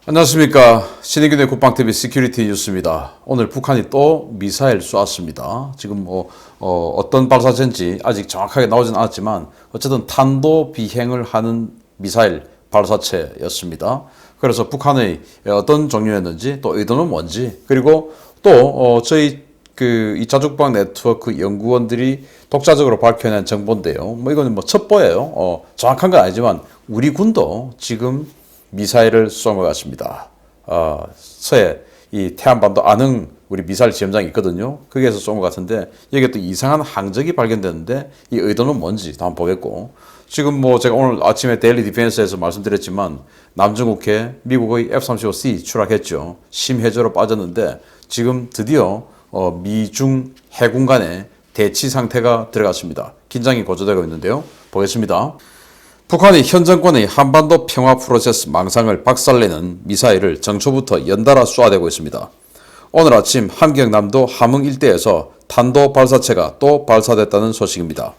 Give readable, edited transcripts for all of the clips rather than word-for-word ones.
안녕하십니까. 신인균의 국방TV 시큐리티 뉴스입니다. 오늘 북한이 또 미사일 쏘았습니다. 지금 어떤 발사체인지 아직 정확하게 나오진 않았지만 어쨌든 탄도 비행을 하는 미사일 발사체였습니다. 그래서 북한의 어떤 종류였는지 또 의도는 뭔지 그리고 또 저희 이 자주국방 네트워크 연구원들이 독자적으로 밝혀낸 정보인데요. 이거는 첩보예요. 정확한 건 아니지만 우리 군도 지금 미사일을 쏜 것 같습니다. 서해 이 태안반도 안흥 우리 미사일 지점장이 있거든요. 거기에서 쏜 것 같은데 여기에 또 이상한 항적이 발견되는데 이 의도는 뭔지 한번 보겠고, 지금 제가 오늘 아침에 데일리 디펜스에서 말씀드렸지만 남중국해 미국의 F-35C 추락했죠. 심해저로 빠졌는데 지금 드디어 미중 해군 간의 대치 상태가 들어갔습니다. 긴장이 고조되고 있는데요. 보겠습니다. 북한이 현 정권의 한반도 평화 프로세스 망상을 박살내는 미사일을 정초부터 연달아 쏘아대고 있습니다. 오늘 아침 함경남도 함흥 일대에서 탄도 발사체가 또 발사됐다는 소식입니다.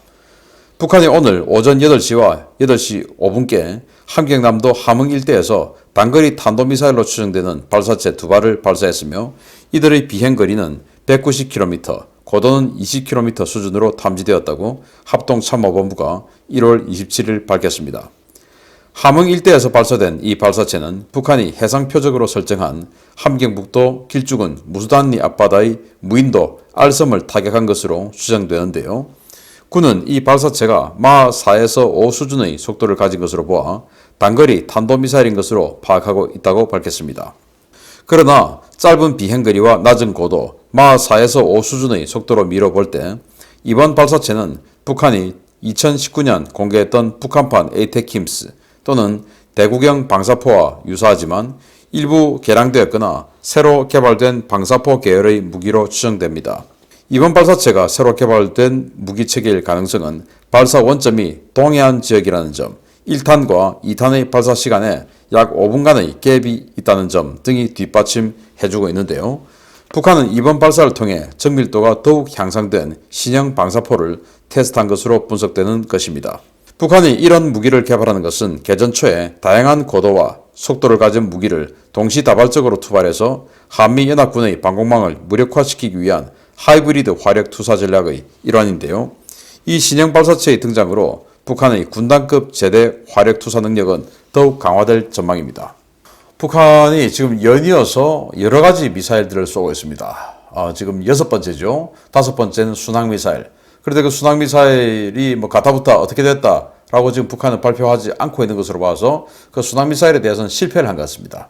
북한이 오늘 오전 8시와 8시 5분께 함경남도 함흥 일대에서 단거리 탄도미사일로 추정되는 발사체 2발을 발사했으며 이들의 비행거리는 190km, 고도는 20km 수준으로 탐지되었다고 합동참모본부가 1월 27일 밝혔습니다. 함흥 일대에서 발사된 이 발사체는 북한이 해상표적으로 설정한 함경북도 길쭉은 무수단리 앞바다의 무인도 알섬을 타격한 것으로 추정되는데요. 군은 이 발사체가 마 4에서 5 수준의 속도를 가진 것으로 보아 단거리 탄도미사일인 것으로 파악하고 있다고 밝혔습니다. 그러나 짧은 비행거리와 낮은 고도 마 4에서 5 수준의 속도로 미뤄볼 때 이번 발사체는 북한이 2019년 공개했던 북한판 에이테킴스 또는 대구경 방사포와 유사하지만 일부 개량되었거나 새로 개발된 방사포 계열의 무기로 추정됩니다. 이번 발사체가 새로 개발된 무기체계일 가능성은 발사 원점이 동해안 지역이라는 점, 1탄과 2탄의 발사 시간에 약 5분간의 갭이 있다는 점 등이 뒷받침해주고 있는데요. 북한은 이번 발사를 통해 정밀도가 더욱 향상된 신형 방사포를 테스트한 것으로 분석되는 것입니다. 북한이 이런 무기를 개발하는 것은 개전 초에 다양한 고도와 속도를 가진 무기를 동시다발적으로 투발해서 한미연합군의 방공망을 무력화시키기 위한 하이브리드 화력 투사 전략의 일환인데요. 이 신형 발사체의 등장으로 북한의 군단급 제대 화력 투사 능력은 더욱 강화될 전망입니다. 북한이 지금 연이어서 여러 가지 미사일들을 쏘고 있습니다. 지금 6번째죠. 5번째는 순항미사일. 그런데 그 순항미사일이 가타부타 어떻게 됐다라고 지금 북한은 발표하지 않고 있는 것으로 봐서 그 순항미사일에 대해서는 실패를 한 것 같습니다.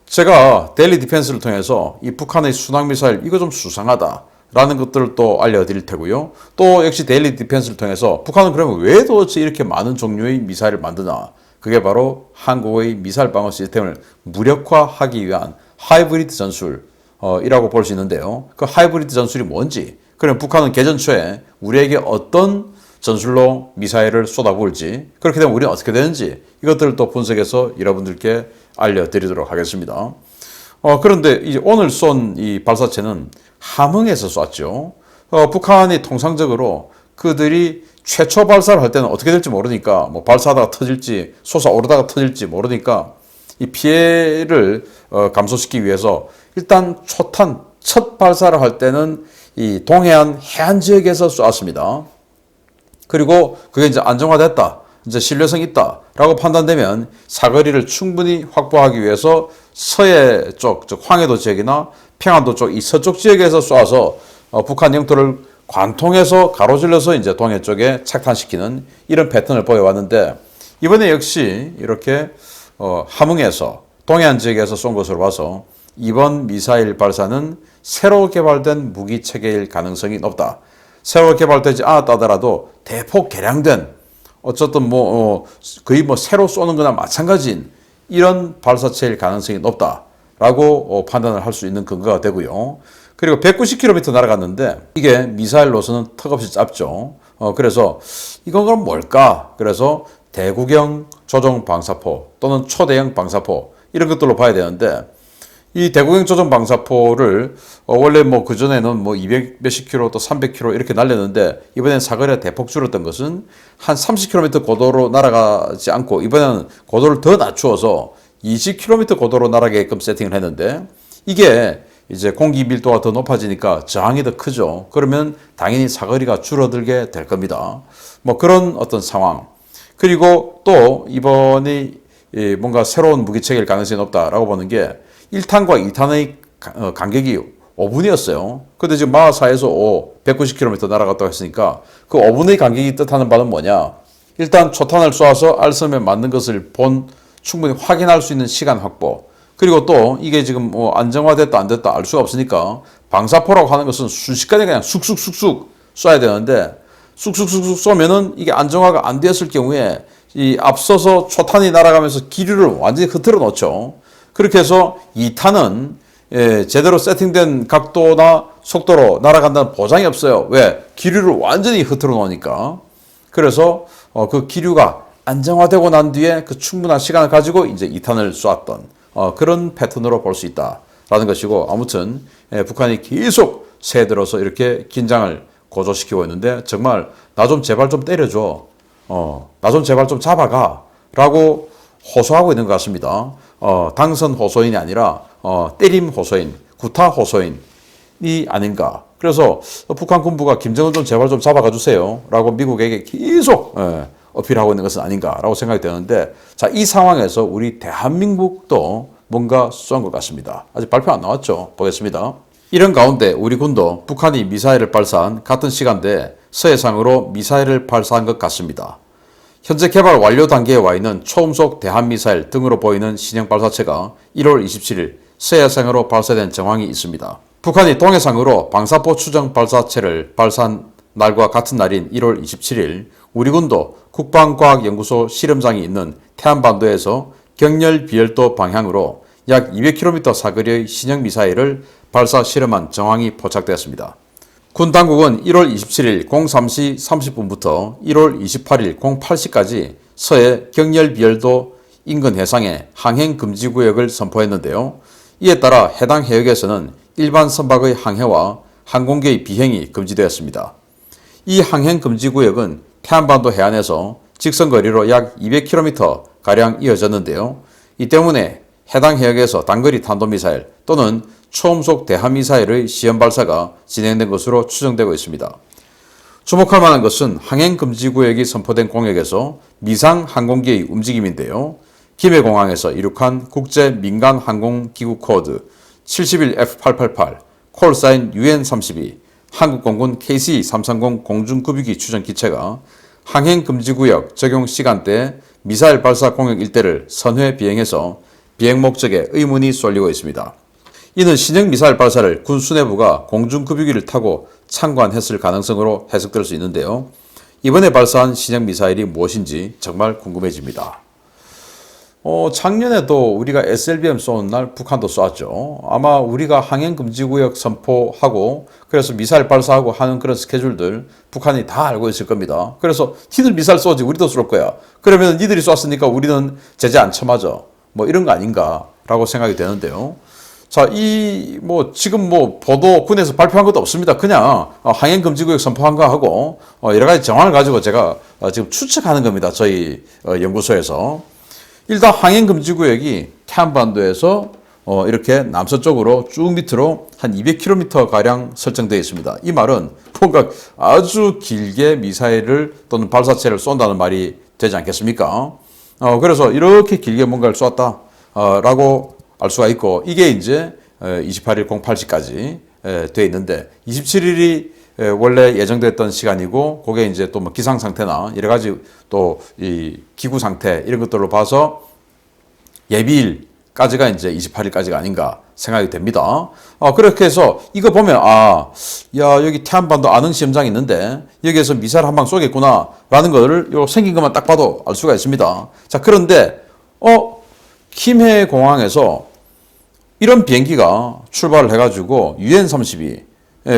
제가 데일리 디펜스를 통해서 이 북한의 순항미사일 이거 좀 수상하다 라는 것들을 또 알려드릴 테고요. 또 역시 데일리 디펜스를 통해서 북한은 그러면 왜 도대체 이렇게 많은 종류의 미사일을 만드나? 그게 바로 한국의 미사일 방어 시스템을 무력화하기 위한 하이브리드 전술이라고 볼 수 있는데요. 그 하이브리드 전술이 뭔지, 그럼 북한은 개전 초에 우리에게 어떤 전술로 미사일을 쏟아부을지, 그렇게 되면 우리는 어떻게 되는지 이것들을 또 분석해서 여러분들께 알려드리도록 하겠습니다. 그런데 이제 오늘 쏜 이 발사체는 함흥에서 쐈죠. 북한이 통상적으로 그들이 최초 발사를 할 때는 어떻게 될지 모르니까 발사하다가 터질지 솟아오르다가 터질지 모르니까 이 피해를 감소시키기 위해서 일단 초탄 첫 발사를 할 때는 이 동해안 해안 지역에서 쏘았습니다. 그리고 그게 이제 안정화됐다, 이제 신뢰성 있다라고 판단되면 사거리를 충분히 확보하기 위해서 서해 쪽, 즉 황해도 지역이나 평안도 쪽 이 서쪽 지역에서 쏘아서 북한 영토를 관통해서 가로질러서 이제 동해 쪽에 착탄시키는 이런 패턴을 보여왔는데, 이번에 역시 이렇게 함흥에서 동해안 지역에서 쏜 것으로 봐서 이번 미사일 발사는 새로 개발된 무기 체계일 가능성이 높다. 새로 개발되지 않았다 하더라도 대폭 개량된 어쨌든 거의 새로 쏘는 거나 마찬가지인 이런 발사체일 가능성이 높다라고 판단을 할 수 있는 근거가 되고요. 그리고 190km 날아갔는데 이게 미사일로서는 턱없이 짧죠. 그래서 이건 그럼 뭘까? 그래서 대구경 조종 방사포 또는 초대형 방사포 이런 것들로 봐야 되는데, 이 대구경 조종 방사포를 원래 그전에는 200 몇십 킬로 또 300km 이렇게 날렸는데 이번엔 사거리가 대폭 줄었던 것은 한 30km 고도로 날아가지 않고 이번에는 고도를 더 낮추어서 20km 고도로 날아가게끔 세팅을 했는데 이게 이제 공기 밀도가 더 높아지니까 저항이 더 크죠. 그러면 당연히 사거리가 줄어들게 될 겁니다. 뭐 그런 어떤 상황. 그리고 또 이번이 뭔가 새로운 무기체계일 가능성이 높다라고 보는 게 1탄과 2탄의 간격이 5분이었어요. 근데 지금 마하4에서 190km 날아갔다고 했으니까 그 5분의 간격이 뜻하는 바는 뭐냐? 일단 초탄을 쏘아서 알섬에 맞는 것을 충분히 확인할 수 있는 시간 확보. 그리고 또 이게 지금 뭐 안정화됐다 안 됐다 알 수가 없으니까 방사포라고 하는 것은 순식간에 그냥 쑥쑥쑥쑥 쏴야 되는데 쑥쑥쑥쑥 쏘면은 이게 안정화가 안 되었을 경우에 이 앞서서 초탄이 날아가면서 기류를 완전히 흐트러 놓죠. 그렇게 해서 2탄은 제대로 세팅된 각도나 속도로 날아간다는 보장이 없어요. 왜? 기류를 완전히 흐트러 놓으니까. 그래서 그 기류가 안정화되고 난 뒤에 그 충분한 시간을 가지고 이제 2탄을 쏘았던 그런 패턴으로 볼 수 있다라는 것이고, 아무튼 북한이 계속 새해 들어서 이렇게 긴장을 고조시키고 있는데 정말 나 좀 제발 좀 때려줘. 나 좀 제발 좀 잡아가. 라고 호소하고 있는 것 같습니다. 당선 호소인이 아니라 때림 호소인, 구타 호소인이 아닌가. 그래서 북한 군부가 김정은 좀 제발 좀 잡아가 주세요. 라고 미국에게 계속 어필하고 있는 것은 아닌가라고 생각이 되는데, 자, 이 상황에서 우리 대한민국도 뭔가 쏜 것 같습니다. 아직 발표 안 나왔죠. 보겠습니다. 이런 가운데 우리 군도 북한이 미사일을 발사한 같은 시간대에 서해상으로 미사일을 발사한 것 같습니다. 현재 개발 완료 단계에 와 있는 초음속 대한미사일 등으로 보이는 신형 발사체가 1월 27일 서해상으로 발사된 정황이 있습니다. 북한이 동해상으로 방사포 추정 발사체를 발사한 날과 같은 날인 1월 27일 우리 군도 국방과학연구소 실험장이 있는 태안반도에서 경렬 비열도 방향으로 약 200km 사거리의 신형 미사일을 발사 실험한 정황이 포착되었습니다. 군 당국은 1월 27일 03시 30분부터 1월 28일 08시까지 서해 경렬 비열도 인근 해상에 항행 금지 구역을 선포했는데요. 이에 따라 해당 해역에서는 일반 선박의 항해와 항공기의 비행이 금지되었습니다. 이 항행 금지 구역은 태안반도 해안에서 직선거리로 약 200km가량 이어졌는데요. 이 때문에 해당 해역에서 단거리 탄도미사일 또는 초음속 대함미사일의 시험 발사가 진행된 것으로 추정되고 있습니다. 주목할 만한 것은 항행금지구역이 선포된 공역에서 미상 항공기의 움직임인데요. 김해공항에서 이륙한 국제 민간 항공기구 코드 71F888, 콜사인 UN32, 한국공군 KC-330 공중급유기 추정기체가 항행금지구역 적용 시간대에 미사일 발사 공역 일대를 선회 비행해서 비행 목적에 의문이 쏠리고 있습니다. 이는 신형 미사일 발사를 군 수뇌부가 공중급유기를 타고 참관했을 가능성으로 해석될 수 있는데요. 이번에 발사한 신형 미사일이 무엇인지 정말 궁금해집니다. 작년에도 우리가 SLBM 쏘는 날 북한도 쏘았죠. 아마 우리가 항행금지구역 선포하고 그래서 미사일 발사하고 하는 그런 스케줄들 북한이 다 알고 있을 겁니다. 그래서 니들 미사일 쏘지 우리도 쏠 거야. 그러면 니들이 쐈으니까 우리는 제재 안 쳐맞아. 뭐 이런 거 아닌가라고 생각이 되는데요. 자, 지금 보도 군에서 발표한 것도 없습니다. 그냥 항행금지구역 선포한 거 하고 여러 가지 정황을 가지고 제가 지금 추측하는 겁니다. 저희 연구소에서. 일단 항행금지구역이 태안반도에서 이렇게 남서쪽으로 쭉 밑으로 한 200km가량 설정되어 있습니다. 이 말은 뭔가 아주 길게 미사일을 또는 발사체를 쏜다는 말이 되지 않겠습니까? 그래서 이렇게 길게 뭔가를 쏘았다 라고 알 수가 있고, 이게 이제 28일 08시까지 돼 있는데 27일이 원래 예정됐던 시간이고, 그게 이제 또 뭐 기상 상태나 여러 가지 또 이 기구 상태 이런 것들로 봐서 예비일까지가 이제 28일까지가 아닌가 생각이 됩니다. 그렇게 해서 이거 보면 여기 태안반도 안흥 시험장이 있는데 여기에서 미사일 한 방 쏘겠구나 라는 거를 생긴 것만 딱 봐도 알 수가 있습니다. 자, 그런데 김해 공항에서 이런 비행기가 출발을 해가지고 UN32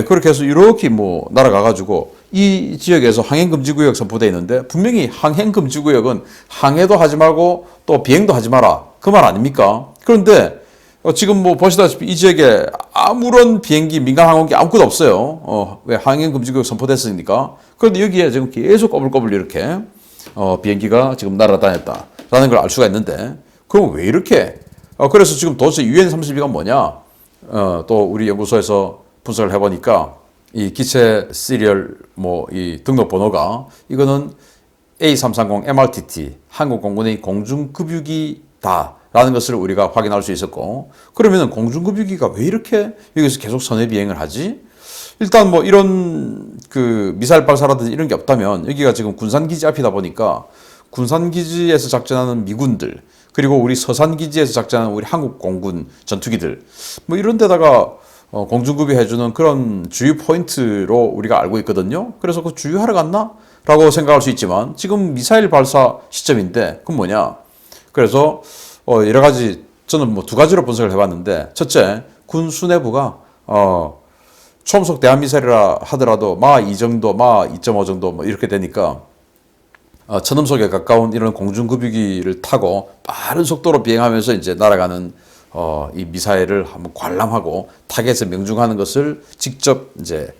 그렇게 해서 이렇게 날아가가지고 이 지역에서 항행금지구역 선포되어 있는데, 분명히 항행금지구역은 항해도 하지 말고 또 비행도 하지 마라 그 말 아닙니까? 그런데 지금 보시다시피 이 지역에 아무런 비행기, 민간 항공기 아무것도 없어요. 왜? 항행금지구역 선포됐으니까. 그런데 여기에 지금 계속 꼬불꼬불 이렇게 비행기가 지금 날아다녔다라는 걸 알 수가 있는데, 그럼 왜 이렇게? 그래서 지금 도대체 UN-32가 뭐냐? 또 우리 연구소에서 분석을 해보니까 이 기체 시리얼 이 등록 번호가 이거는 A330 MRTT 한국공군의 공중급유기다라는 것을 우리가 확인할 수 있었고, 그러면은 공중급유기가 왜 이렇게 여기서 계속 선외 비행을 하지? 일단 이런 그 미사일 발사라든지 이런 게 없다면, 여기가 지금 군산기지 앞이다 보니까 군산기지에서 작전하는 미군들, 그리고 우리 서산기지에서 작전하는 우리 한국 공군 전투기들 이런 데다가 공중급유 해주는 그런 주유 포인트로 우리가 알고 있거든요. 그래서 그 주유하러 갔나? 라고 생각할 수 있지만 지금 미사일 발사 시점인데 그건 뭐냐? 그래서 여러 가지, 저는 두 가지로 분석을 해봤는데, 첫째, 군 수뇌부가 초음속 대한미사일이라 하더라도 마 2 정도, 마 2.5 정도 이렇게 되니까 천음속에 가까운 이런 공중급유기를 타고 빠른 속도로 비행하면서 이제 날아가는 이 미사일을 한번 관람하고 타겟에 명중하는 것을 직접 이제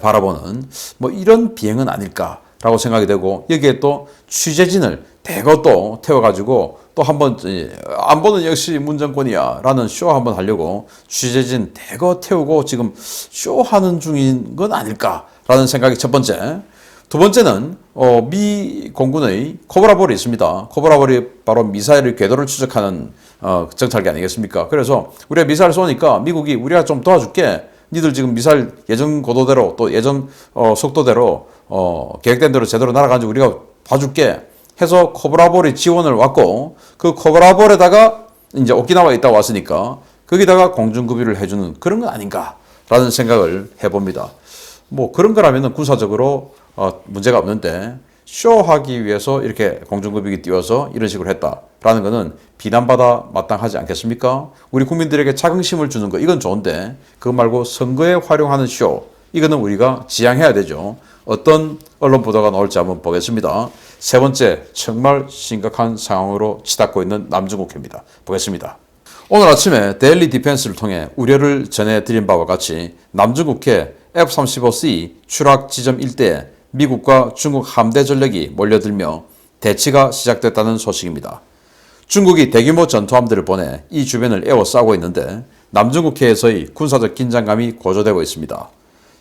바라보는 이런 비행은 아닐까라고 생각이 되고, 여기에 또 취재진을 대거 또 태워가지고 또 한번 안 보는 역시 문정권이야 라는 쇼 한번 하려고 취재진 대거 태우고 지금 쇼하는 중인 건 아닐까라는 생각이 첫 번째. 두 번째는 미 공군의 코브라볼이 있습니다. 코브라볼이 바로 미사일의 궤도를 추적하는 정찰기 아니겠습니까? 그래서 우리가 미사일 쏘니까 미국이 우리가 좀 도와줄게. 니들 지금 미사일 예전 고도대로 또 예전 속도대로 계획된 대로 제대로 날아가는지 우리가 봐줄게 해서 코브라볼이 지원을 왔고, 그 코브라볼에다가 이제 오키나와에 있다 왔으니까 거기다가 공중급유를 해주는 그런 건 아닌가라는 생각을 해봅니다. 그런 거라면은 군사적으로 문제가 없는데, 쇼하기 위해서 이렇게 공중급유기 띄워서 이런 식으로 했다라는 거는 비난받아 마땅하지 않겠습니까? 우리 국민들에게 자긍심을 주는 거, 이건 좋은데 그거 말고 선거에 활용하는 쇼, 이거는 우리가 지양해야 되죠. 어떤 언론 보도가 나올지 한번 보겠습니다. 세 번째, 정말 심각한 상황으로 치닫고 있는 남중국해입니다. 보겠습니다. 오늘 아침에 데일리 디펜스를 통해 우려를 전해드린 바와 같이 남중국해 F-35C 추락 지점 일대에 미국과 중국 함대 전력이 몰려들며 대치가 시작됐다는 소식입니다. 중국이 대규모 전투함들을 보내 이 주변을 에워싸고 있는데 남중국해에서의 군사적 긴장감이 고조되고 있습니다.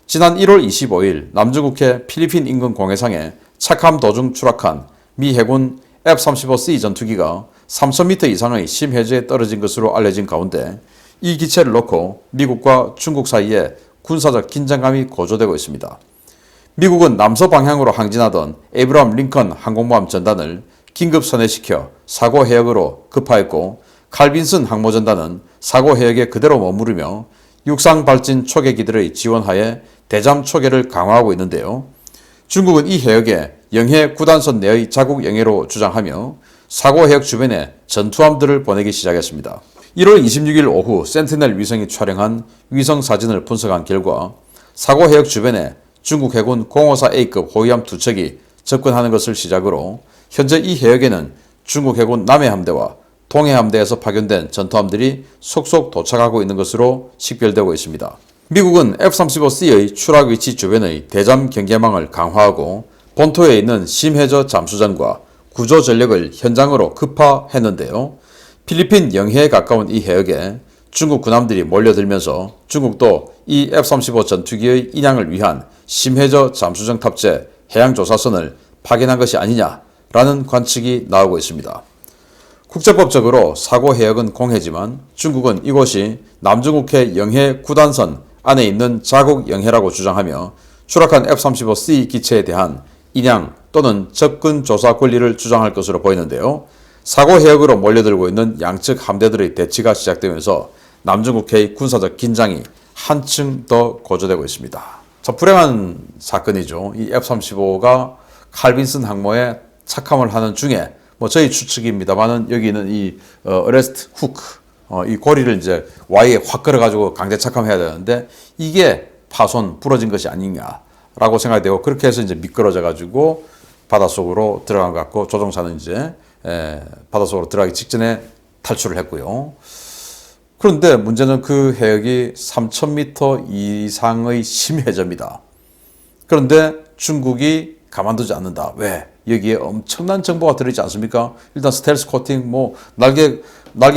지난 1월 25일 남중국해 필리핀 인근 공해상에 착함 도중 추락한 미 해군 F-35C 전투기가 3,000m 이상의 심해저에 떨어진 것으로 알려진 가운데 이 기체를 놓고 미국과 중국 사이에 군사적 긴장감이 고조되고 있습니다. 미국은 남서 방향으로 항진하던 에이브람 링컨 항공모함 전단을 긴급 선회시켜 사고 해역으로 급파했고, 칼빈슨 항모전단은 사고 해역에 그대로 머무르며 육상 발진 초계기들의 지원하에 대잠 초계를 강화하고 있는데요. 중국은 이 해역에 영해 9단선 내의 자국 영해로 주장하며 사고 해역 주변에 전투함들을 보내기 시작했습니다. 1월 26일 오후 센티넬 위성이 촬영한 위성 사진을 분석한 결과 사고 해역 주변에 중국 해군 054A급 호위함 2척이 접근하는 것을 시작으로 현재 이 해역에는 중국 해군 남해함대와 동해함대에서 파견된 전투함들이 속속 도착하고 있는 것으로 식별되고 있습니다. 미국은 F-35C의 추락 위치 주변의 대잠 경계망을 강화하고 본토에 있는 심해저 잠수정과 구조 전력을 현장으로 급파했는데요. 필리핀 영해에 가까운 이 해역에 중국 군함들이 몰려들면서 중국도 이 F-35 전투기의 인양을 위한 심해저 잠수정 탑재 해양조사선을 파견한 것이 아니냐라는 관측이 나오고 있습니다. 국제법적으로 사고 해역은 공해지만 중국은 이곳이 남중국해 영해 9단선 안에 있는 자국 영해라고 주장하며 추락한 F-35C 기체에 대한 인양 또는 접근 조사 권리를 주장할 것으로 보이는데요. 사고 해역으로 몰려들고 있는 양측 함대들의 대치가 시작되면서 남중국해의 군사적 긴장이 한층 더 고조되고 있습니다. 자, 불행한 사건이죠. 이 F-35가 칼빈슨 항모에 착함을 하는 중에 저희 추측입니다만은 여기는 이 어레스트 후크 이 고리를 이제 Y에 확 걸어가지고 강제 착함해야 되는데 이게 파손 부러진 것이 아니냐라고 생각이 되고, 그렇게 해서 이제 미끄러져 가지고 바닷속으로 들어간 것 같고, 조종사는 이제 바닷속으로 들어가기 직전에 탈출을 했고요. 그런데 문제는 그 해역이 3,000m 이상의 심해저입니다. 그런데 중국이 가만두지 않는다. 왜? 여기에 엄청난 정보가 들어있지 않습니까? 일단 스텔스 코팅, 뭐 날개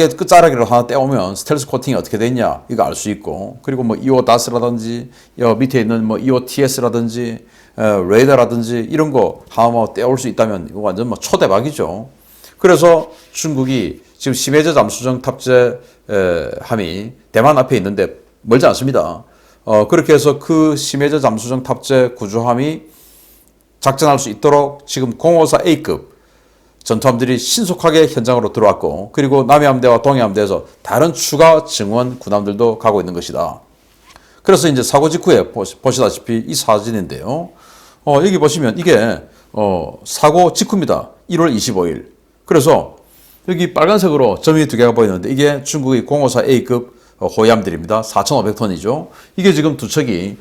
끝자락으로 하나 떼오면 스텔스 코팅이 어떻게 되냐 이거 알 수 있고, 그리고 뭐 EODAS라든지 밑에 있는 뭐 EOTS라든지 레이더라든지 이런 거 하나 떼올 수 있다면 이거 완전 뭐 초대박이죠. 그래서 중국이 지금 심해저 잠수정 탑재 함이 대만 앞에 있는데 멀지 않습니다. 그렇게 해서 그 심해저 잠수정 탑재 구조함이 작전할 수 있도록 지금 054A급 전투함들이 신속하게 현장으로 들어왔고, 그리고 남해함대와 동해함대에서 다른 추가 증원 군함들도 가고 있는 것이다. 그래서 이제 사고 직후에 보시다시피 이 사진인데요. 여기 보시면 이게 사고 직후입니다. 1월 25일. 그래서 여기 빨간색으로 점이 두 개가 보이는데 이게 중국의 054A급 호위함들입니다. 4,500톤이죠. 이게 지금 두 척이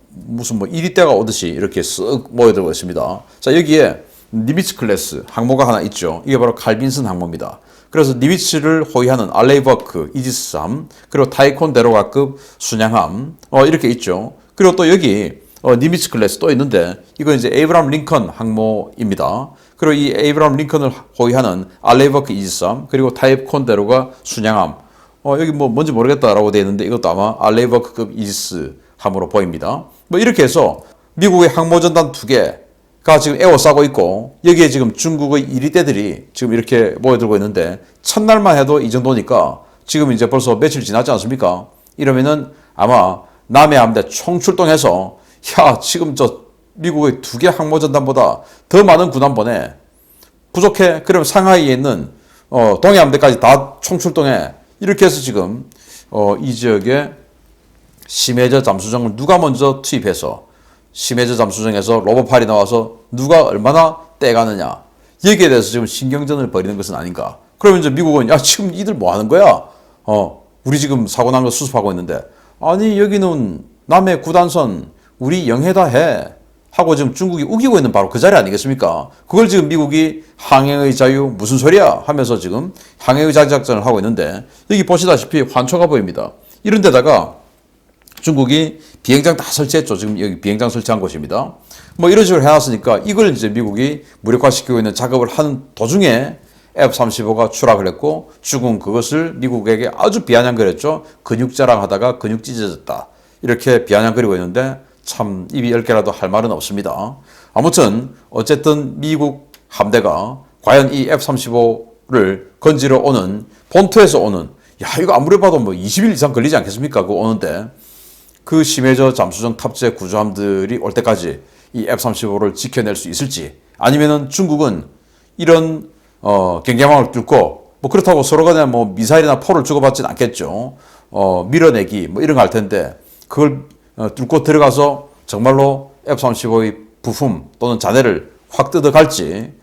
무슨 뭐 1위대가 오듯이 이렇게 쓱 모여들고 있습니다. 자, 여기에 니미츠 클래스 항모가 하나 있죠. 이게 바로 칼빈슨 항모입니다. 그래서 니미츠를 호위하는 알레이버크 이지스함, 그리고 타이콘 데로가급 순양함 이렇게 있죠. 그리고 또 여기 니미츠 클래스 또 있는데 이건 이제 에이브람 링컨 항모입니다. 그리고 이 에이브람 링컨을 호위하는 알레이버크 이지스함, 그리고 타이콘 데로가 순양함, 여기 뭐 뭔지 모르겠다라고 되어 있는데 이것도 아마 알레이버크급 이지스 함으로 보입니다. 뭐 이렇게 해서 미국의 항모전단 2개가 지금 에워싸고 있고, 여기에 지금 중국의 1위대들이 지금 이렇게 모여들고 있는데, 첫날만 해도 이 정도니까 지금 이제 벌써 며칠 지났지 않습니까? 이러면은 아마 남해함대 총출동해서 야, 지금 저 미국의 2개 항모전단보다 더 많은 군함 보내. 부족해? 그럼 상하이에 있는 동해함대까지 다 총출동해. 이렇게 해서 지금 이 지역에 심해저 잠수정을 누가 먼저 투입해서 심해저 잠수정에서 로봇팔이 나와서 누가 얼마나 떼가느냐, 여기에 대해서 지금 신경전을 벌이는 것은 아닌가. 그러면 이제 미국은 야, 지금 이들 뭐 하는 거야? 우리 지금 사고 난 거 수습하고 있는데, 아니 여기는 남해 구단선 우리 영해다 해 하고 지금 중국이 우기고 있는 바로 그 자리 아니겠습니까? 그걸 지금 미국이 항해의 자유 무슨 소리야 하면서 지금 항해의 자유 작전을 하고 있는데, 여기 보시다시피 환초가 보입니다. 이런 데다가 중국이 비행장 다 설치했죠. 지금 여기 비행장 설치한 곳입니다. 뭐 이런 식으로 해놨으니까 이걸 이제 미국이 무력화시키고 있는 작업을 하는 도중에 F-35가 추락을 했고, 중국은 그것을 미국에게 아주 비아냥거렸죠. 근육 자랑하다가 근육 찢어졌다, 이렇게 비아냥거리고 있는데 참 입이 10개라도 할 말은 없습니다. 아무튼 어쨌든 미국 함대가 과연 이 F-35를 건지러 오는, 본토에서 오는, 야 이거 아무리 봐도 뭐 20일 이상 걸리지 않겠습니까? 그거 오는데 그 심해저 잠수정 탑재 구조함들이 올 때까지 이 F-35를 지켜낼 수 있을지, 아니면은 중국은 이런 경계망을 뚫고, 뭐 그렇다고 서로 간에 뭐 미사일이나 포를 주고받지는 않겠죠. 밀어내기 뭐 이런 거 할 텐데 그걸 뚫고 들어가서 정말로 F-35의 부품 또는 잔해를 확 뜯어갈지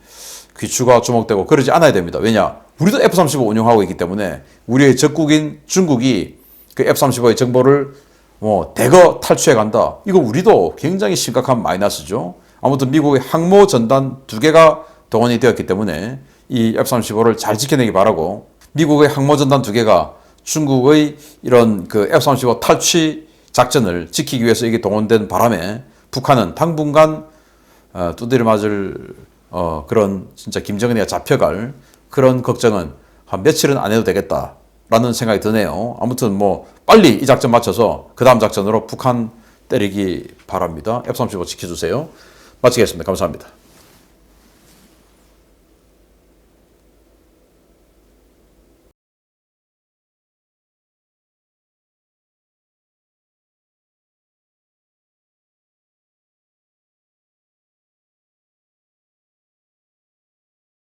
귀추가 주목되고 그러지 않아야 됩니다. 왜냐? 우리도 F-35 운용하고 있기 때문에 우리의 적국인 중국이 그 F-35의 정보를 대거 탈취해 간다. 이거 우리도 굉장히 심각한 마이너스죠. 아무튼 미국의 항모 전단 2개가 동원이 되었기 때문에 이 F-35를 잘 지켜내기 바라고, 미국의 항모 전단 2개가 중국의 이런 그 F-35 탈취 작전을 지키기 위해서 이게 동원된 바람에 북한은 당분간 두드려 맞을 그런 진짜 김정은이가 잡혀갈 그런 걱정은 한 며칠은 안 해도 되겠다라는 생각이 드네요. 아무튼 뭐 빨리 이 작전 마쳐서 그 다음 작전으로 북한 때리기 바랍니다. F-35 지켜주세요. 마치겠습니다. 감사합니다.